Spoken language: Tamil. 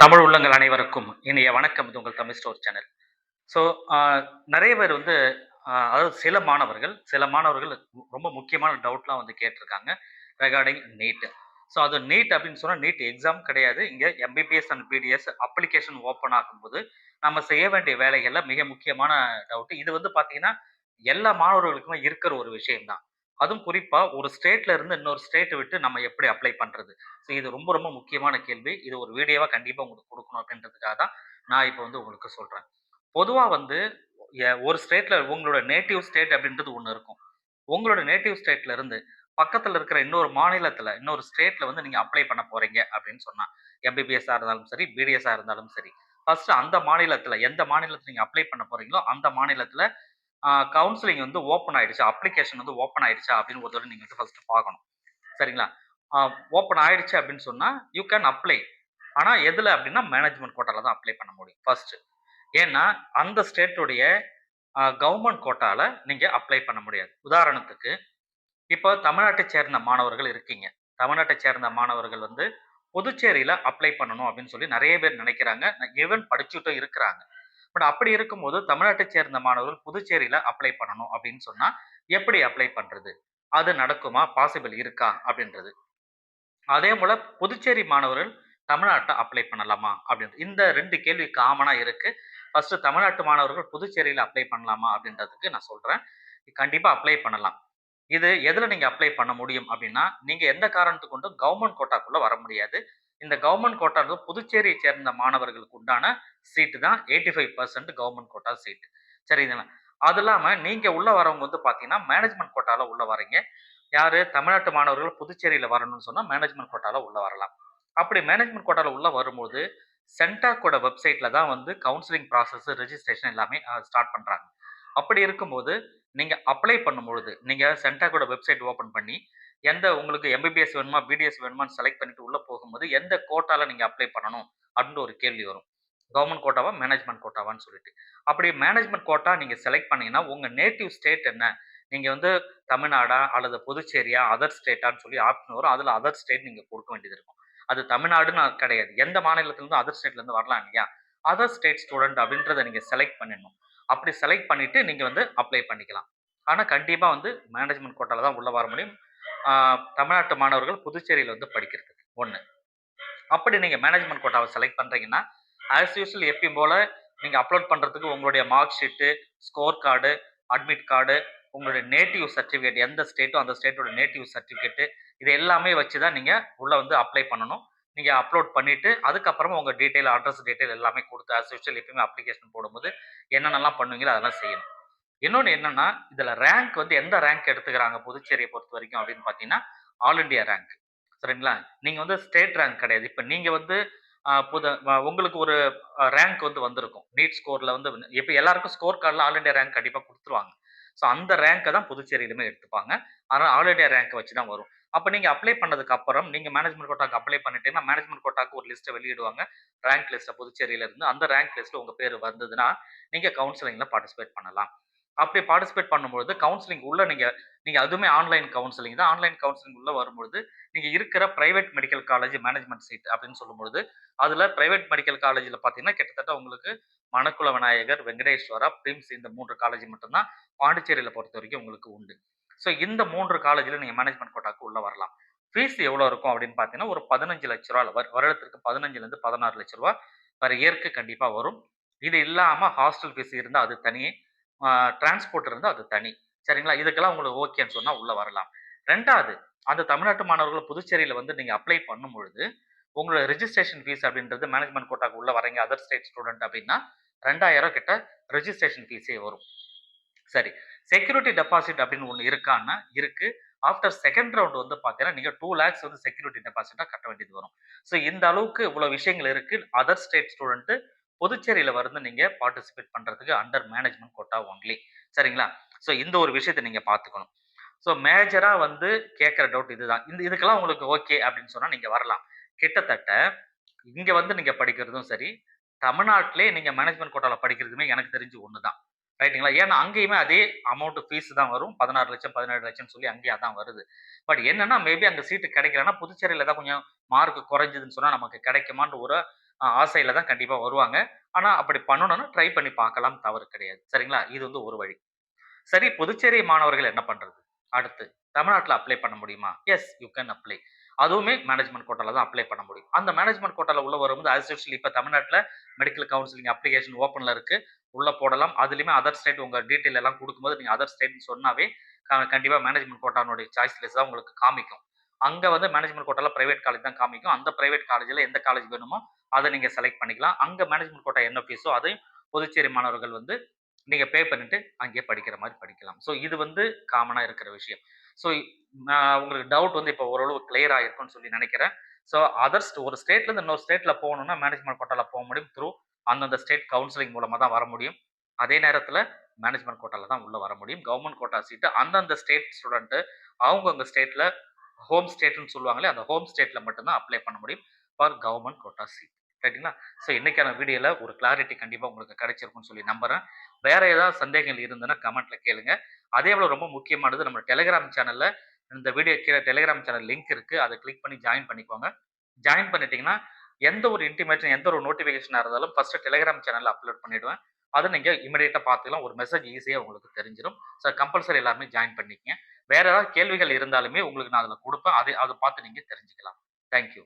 தமிழ் உள்ளங்கள் அனைவருக்கும் இனிய வணக்கம். இது உங்கள் தமிழ் ஸ்டோர் சேனல். ஸோ நெறைய பேர் வந்து அதாவது சில மாணவர்கள் ரொம்ப முக்கியமான டவுட்லாம் வந்து கேட்டிருக்காங்க ரெகார்டிங் நீட். ஸோ அது நீட் அப்படின்னு சொன்னா நீட் எக்ஸாம் கிடையாது. இங்க MBBS and BDS application open ஆகும்போது, நம்ம செய்ய வேண்டிய வேலைகள்ல மிக முக்கியமான டவுட். இது வந்து பார்த்தீங்கன்னா, எல்லா மாணவர்களுக்குமே இருக்கிற ஒரு விஷயம் தான். அதுவும் குறிப்பா ஒரு ஸ்டேட்ல இருந்து இன்னொரு ஸ்டேட் விட்டு நம்ம எப்படி அப்ளை பண்றது? ஸோ இது ரொம்ப ரொம்ப முக்கியமான கேள்வி. இது ஒரு வீடியோவா கண்டிப்பா உங்களுக்கு குடுக்கணும் அப்படின்றதுக்காக தான் நான் இப்ப வந்து உங்களுக்கு சொல்றேன். பொதுவா வந்து ஒரு ஸ்டேட்ல உங்களோட நேட்டிவ் ஸ்டேட் அப்படின்றது ஒண்ணு இருக்கும். உங்களோட நேட்டிவ் ஸ்டேட்ல இருந்து பக்கத்துல இருக்கிற இன்னொரு மாநிலத்துல, இன்னொரு ஸ்டேட்ல வந்து நீங்க அப்ளை பண்ண போறீங்க அப்படின்னு சொன்னா, எம்பிபிஎஸ்ஸா இருந்தாலும் சரி, பிடிஎஸ்ஸா இருந்தாலும் சரி. ஃபர்ஸ்ட் அந்த மாநிலத்துல எந்த மாநிலத்துல நீங்க அப்ளை பண்ண போறீங்களோ, அந்த மாநிலத்துல கவுன்சிலிங் வந்து ஓப்பன் ஆயிடுச்சா, அப்ளிகேஷன் வந்து ஓப்பன் ஆயிடுச்சா அப்படின்னு ஒரு தடவ நீங்க வந்து ஃபர்ஸ்ட் பார்க்கணும். சரிங்களா? ஓப்பன் ஆயிடுச்சு அப்படின்னு சொன்னா, யூ கேன் அப்ளை. ஆனா எதுல அப்படின்னா, மேனேஜ்மென்ட் கோட்டால தான் அப்ளை பண்ண முடியும் ஃபர்ஸ்ட். ஏன்னா, அந்த ஸ்டேட்டுடைய கவர்ன்மென்ட் கோட்டால நீங்க அப்ளை பண்ண முடியாது. உதாரணத்துக்கு, இப்போ தமிழ்நாட்டைச் சேர்ந்த மாணவர்கள் இருக்கீங்க. தமிழ்நாட்டைச் சேர்ந்த மாணவர்கள் வந்து புதுச்சேரியில அப்ளை பண்ணணும் அப்படின்னு சொல்லி நெறைய பேர் நினைக்கிறாங்க. ஈவன் படிச்சுட்டும் இருக்கிறாங்க. பட் அப்படி இருக்கும்போது தமிழ்நாட்டைச் சேர்ந்த மாணவர்கள் புதுச்சேரியில அப்ளை பண்ணணும் அப்படின்னு சொன்னா, எப்படி அப்ளை பண்றது? அது நடக்குமா? பாசிபிள் இருக்கா? அப்படின்றது. அதேபோல புதுச்சேரி மாணவர்கள் தமிழ்நாட்ல அப்ளை பண்ணலாமா? அப்படின்றது. இந்த 2 கேள்வி காமனா இருக்கு. ஃபர்ஸ்ட் தமிழ்நாட்டு மாணவர்கள் புதுச்சேரியில அப்ளை பண்ணலாமா? அப்படின்றதுக்கு நான் சொல்றேன். கண்டிப்பா அப்ளை பண்ணலாம். இது எதுல நீங்க அப்ளை பண்ண முடியும் அப்படின்னா, நீங்க எந்த காரணத்துக் கொண்டும் கவர்ன்மென்ட் கோட்டாக்குள்ள வர முடியாது. இந்த கவர்ன்மென்ட் கோட்டான்றது புதுச்சேரியை சேர்ந்த மாணவர்களுக்கு உண்டான சீட்டு தான் 85% கவர்ன்மென்ட் கோட்டா சீட். சரிங்களா? அது இல்லாம நீங்க உள்ள வரவங்க வந்து பார்த்தீங்கன்னா, மேனேஜ்மென்ட் கோட்டால உள்ள வரீங்க. யாரு? தமிழ்நாட்டு மாணவர்கள் புதுச்சேரியில வரணும்னு சொன்னா, மேனேஜ்மென்ட் கோட்டால உள்ள வரலாம். அப்படி மேனேஜ்மென்ட் கோட்டால உள்ள வரும்போது, சென்டாக்கோட வெப்சைட்ல தான் வந்து கவுன்சிலிங் ப்ராசஸ், ரெஜிஸ்ட்ரேஷன் எல்லாமே ஸ்டார்ட் பண்றாங்க. அப்படி இருக்கும்போது, நீங்க அப்ளை பண்ணும்பொழுது, நீங்க சென்டாக்கோட வெப்சைட் ஓப்பன் பண்ணி, எந்த உங்களுக்கு எம்பிபிஎஸ் வேணுமா, பிடிஎஸ் வேணுமான்னு செலக்ட் பண்ணிட்டு உள்ள போகும்போது, எந்த கோட்டால நீங்க அப்ளை பண்ணணும்? அப்படின்னு ஒரு கேள்வி வரும். கவர்ன்மென்ட் கோட்டாவா? மேனேஜ்மென்ட் கோட்டாவான்னு சொல்லிட்டு. அப்படி மேனேஜ்மென்ட் கோட்டா நீங்க செலக்ட் பண்ணீங்கன்னா, உங்க நேட்டிவ் ஸ்டேட் என்ன? நீங்க வந்து தமிழ்நாடா? அல்லது புதுச்சேரியா? அதர் ஸ்டேட்டான்னு சொல்லி ஆப்ஷன் வரும். அதுல அதர் ஸ்டேட் நீங்க குடுக்க வேண்டியது இருக்கும். அது தமிழ்நாடுன்னு கிடையாது. எந்த மாநிலத்திலிருந்து அதர் ஸ்டேட்ல இருந்து வரலாம் இல்லையா? அதர் ஸ்டேட் ஸ்டூடண்ட் அப்படின்றத நீங்க செலக்ட் பண்ணிடணும். அப்படி செலக்ட் பண்ணிட்டு நீங்க வந்து அப்ளை பண்ணிக்கலாம். ஆனா கண்டிப்பா வந்து மேனேஜ்மென்ட் கோட்டால தான் உள்ள வர முடியும். ஆ தமிழ்நாட்டு மாணவர்கள் புதுச்சேரியில வந்து படிக்கிறதுக்கு. 1. அப்படி நீங்க மேனேஜ்மென்ட் கோட்டாவ செலக்ட் பண்றீங்கன்னா, ஆஸ் யூசுவல் எப்பயும் போல நீங்க அப்லோட் பண்றதுக்கு உங்களுடைய mark sheet, score card, admit card, உங்களுடைய நேட்டிவ் சர்டிபிகேட் எந்த ஸ்டேட்டோ அந்த ஸ்டேட்டோட நேட்டிவ் சர்டிபிகேட் இது எல்லாமே வச்சு தான் நீங்க உள்ள வந்து அப்ளை பண்ணணும். நீங்க அப்லோட் பண்ணிட்டு, அதுக்கப்புறமா உங்க டீட்டெயில், அட்ரஸ் டீட்டெயில் எல்லாமே குடுத்து ஆஸ் யூசுவல் எப்பயுமே அப்ளிகேஷன் போடும்போது என்னென்னலாம் பண்ணுவீங்களோ அதெல்லாம் செய்யணும். இன்னொன்னு என்னன்னா, இதுல ரேங்க் வந்து எந்த ரேங்க் எடுத்துக்கிறாங்க புதுச்சேரிய பொறுத்தவரைக்கும் அப்படின்னு பார்த்தீங்கன்னா, ஆல் இண்டியா ரேங்க். சரிங்களா? நீங்க வந்து ஸ்டேட் ரேங்க் கிடையாது. இப்ப நீங்க வந்து உங்களுக்கு ஒரு ரேங்க் வந்து வந்திருக்கும். நீட் ஸ்கோர்ல வந்து இப்ப எல்லாருக்கும் ஸ்கோர் கார்ட்ல ஆல் இண்டியா ரேங்க் கண்டிப்பா குடுத்துருவாங்க. ஸோ அந்த ரேங்க தான் புதுச்சேரியிலுமே எடுத்துப்பாங்க. ஆனா ஆல் இண்டியா ரேங்க் வச்சு தான் வரும். அப்ப நீங்க அப்ளை பண்ணதுக்கு அப்புறம், நீங்க மேனேஜ்மென்ட் கோட்டாக்கு அப்ளை பண்ணிட்டீங்கன்னா, மேனேஜ்மென்ட் கோட்டாக்கு ஒரு லிஸ்ட்ட வெளியிடுவாங்க. ரேங்க் லிஸ்ட்ட புதுச்சேரியில இருந்து. அந்த ரேங்க் லிஸ்ட்ல உங்க பேரு வந்ததுன்னா, நீங்க கவுன்சிலிங்ல பார்ட்டிசிபேட் பண்ணலாம். அப்படி பார்ட்டிசிபேட் பண்ணும்பொழுது, கவுன்சிலிங் உள்ள நீங்க நீங்க அதுவுமே ஆன்லைன் கவுன்சிலிங் தான். ஆன்லைன் கவுன்சிலிங் உள்ள வரும்பொழுது, நீங்க இருக்கிற private medical college management seat அப்படின்னு சொல்லும்பொழுது, அதுல பிரைவேட் மெடிக்கல் காலேஜ்ல பார்த்தீங்கன்னா, கிட்டத்தட்ட உங்களுக்கு மணக்குள விநாயகர், வெங்கடேஸ்வரா, பிரிம்ஸ் இந்த 3 காலேஜ் மட்டும் தான் பாண்டிச்சேரியில பொறுத்தவரைக்கும் உங்களுக்கு உண்டு. ஸோ இந்த 3 காலேஜ்ல நீங்க மேனேஜ்மென்ட் கோட்டாக்கு உள்ள வரலாம். ஃபீஸ் எவ்வளோ இருக்கும் அப்படின்னு பார்த்தீங்கன்னா, ஒரு ரூ. 15,00,000 வருடத்திற்கு 15,000 16,00,000 பெர் இயர்க்கு கண்டிப்பா வரும். இது இல்லாம ஹாஸ்டல் ஃபீஸ் இருந்தா அது தனி. ஆ டிரான்ஸ்போர்ட் இருந்தா அது தனி. சரிங்களா? இதுக்கெல்லாம் உங்களுக்கு ஓகேன்னு சொன்னா உள்ள வரலாம். 2வது அந்த தமிழ்நாட்டு மாணவர்கள் புதுச்சேரியில வந்து நீங்க அப்ளை பண்ணும்பொழுது, உங்களோட ரிஜிஸ்ட்ரேஷன் ஃபீஸ் அப்படின்றது மேனேஜ்மென்ட் கோட்டாக்கு உள்ள வரீங்க அதர் ஸ்டேட் ஸ்டூடண்ட் அப்படின்னா, 2,000 கிட்ட ரிஜிஸ்ட்ரேஷன் ஃபீஸே வரும். சரி. செக்யூரிட்டி டெபாசிட் அப்படின்னு ஒண்ணு இருக்கான்னா, இருக்கு. ஆஃப்டர் 2ண்ட் ரவுண்ட் வந்து பார்த்தீங்கன்னா, நீங்க 2,00,000 வந்து செக்யூரிட்டி டெபாசிட்டா கட்ட வேண்டியது வரும். ஸோ இந்த அளவுக்கு இவ்வளோ விஷயங்கள் இருக்கு. அதர் ஸ்டேட் ஸ்டூடண்ட் புதுச்சேரியில வந்து நீங்க பார்ட்டிசிபேட் பண்றதுக்கு அண்டர் மேனேஜ்மென்ட் கோட்டா ஒன்லி. சரிங்களா? ஸோ இந்த ஒரு விஷயத்த நீங்க பார்த்துக்கணும். ஸோ மேஜரா வந்து கேட்கிற டவுட் இதுதான். இதுக்கெல்லாம் உங்களுக்கு ஓகே அப்படின்னு சொன்னா நீங்க வரலாம். கிட்டத்தட்ட இங்க வந்து நீங்க படிக்கிறதும் சரி, தமிழ்நாட்டிலேயே நீங்க மேனேஜ்மென்ட் கோட்டால படிக்கிறதுமே எனக்கு தெரிஞ்சு ஒண்ணு தான். ரைட்டுங்களா? ஏன்னா அங்கேயுமே அதே அமௌண்ட் ஃபீஸ் தான் வரும். 16,00,000 17,00,000 சொல்லி அங்கேயும் அதான் வருது. பட் என்னன்னா, மேபி அங்க சீட் கிடைக்கலன்னா, புதுச்சேரியில ஏதாவது கொஞ்சம் மார்க் குறைஞ்சதுன்னு சொன்னா நமக்கு கிடைக்குமான்ற ஒரு ஆசையில தான் கண்டிப்பா வருவாங்க. ஆனா அப்படி பண்ணணும்னா ட்ரை பண்ணி பார்க்கலாம். தவறு கிடையாது. சரிங்களா? இது வந்து ஒரு வழி. சரி, புதுச்சேரி மாணவர்கள் என்ன பண்றது? அடுத்து தமிழ்நாட்ல அப்ளை பண்ண முடியுமா? Yes, you can apply. அதுவுமே மேனேஜ்மென்ட் கோட்டால தான் அப்ளை பண்ண முடியும். அந்த மேனேஜ்மென்ட் கோட்டால உள்ள வரும்போது ஆஸ் யூசுவல் இப்ப தமிழ்நாட்ல மெடிக்கல் கவுன்சிலிங் அப்ளிகேஷன் ஓப்பன்ல இருக்கு. உள்ள போடலாம். அதிலுமே அதர் ஸ்டேட் உங்க டீட்டெயில் எல்லாம் குடுக்கும்போது நீங்க அதர் ஸ்டேட்ன்னு சொன்னாவே கண்டிப்பா மேனேஜ்மென்ட் கோட்டானுடைய சாய்ஸ் லிஸ்ட் தான் உங்களுக்கு காமிக்கும். அங்க வந்து மேனேஜ்மென்ட் கோட்டால பிரைவேட் காலேஜ் தான் காமிக்கும். அந்த பிரைவேட் காலேஜ்ல எந்த காலேஜ் வேணுமோ அத நீங்க செலக்ட் பண்ணிக்கலாம். அங்க மேனேஜ்மென்ட் கோட்டா என்ன ஃபீஸோ அதையும் புதுச்சேரி மாணவர்கள் வந்து நீங்க பே பண்ணிட்டு அங்கேயே படிக்கிற மாரி படிக்கலாம். ஸோ இது வந்து காமனா இருக்கிற விஷயம். ஸோ உங்களுக்கு டவுட் வந்து இப்போ ஓரளவு கிளியர் ஆயிருக்கும்னு சொல்லி நினைக்கிறேன். ஸோ ஒரு ஸ்டேட்ல இருந்து இன்னொரு ஸ்டேட்ல போகணும்னா மேனேஜ்மென்ட் கோட்டால போ முடியும். அந்தந்த ஸ்டேட் கவுன்சிலிங் மூலமா தான் வர முடியும். அதே நேரத்தில மேனேஜ்மென்ட் கோட்டால தான் உள்ள வர முடியும். கவர்ன்மென்ட் கோட்டா சீட் அந்தந்த ஸ்டேட் ஸ்டூடண்ட் அவங்கவங்க ஸ்டேட்ல ஹோம் ஸ்டேட்ன்னு சொல்லுவாங்களே, அந்த ஹோம் ஸ்டேட்ல மட்டும் தான் அப்ளை பண்ண முடியும் ஃபார் கவர்ன்மென்ட் கோட்டா சீட். ரைட்டுங்களா? ஸோ இன்னைக்கான வீடியோல ஒரு கிளாரிட்டி கண்டிப்பா உங்களுக்கு கிடைச்சிருக்கும்னு சொல்லி நம்புறேன். வேற ஏதாவது சந்தேகங்கள் இருந்ததுன்னா கமெண்ட்ல கேளுங்க. அதே போல ரொம்ப முக்கியமானது நம்ம டெலிகிராம் சேனல்ல இந்த வீடியோ கீழ டெலிகிராம் சேனல் லிங்க் இருக்கு. அத கிளிக் பண்ணி ஜாயின் பண்ணிக்கோங்க. ஜாயின் பண்ணிட்டீங்கன்னா, எந்த ஒரு இன்டிமேஷன், எந்த ஒரு நோட்டிஃபிகேஷனா இருந்தாலும் ஃபர்ஸ்ட் டெலிகிராம் சேனல்ல அப்லோட் பண்ணிடுவேன். அத நீங்க இமிடியேட்டா பார்த்துக்கலாம். ஒரு மெசேஜ் ஈஸியா உங்களுக்கு தெரிஞ்சிரும். ஸோ கம்பல்சரி எல்லாருமே ஜாயின் பண்ணிக்கங்க. வேற ஏதாவது கேள்விகள் இருந்தாலுமே உங்களுக்கு நான் அதுல குடுப்பேன். அத பார்த்து நீங்க தெரிஞ்சுக்கலாம். Thank you.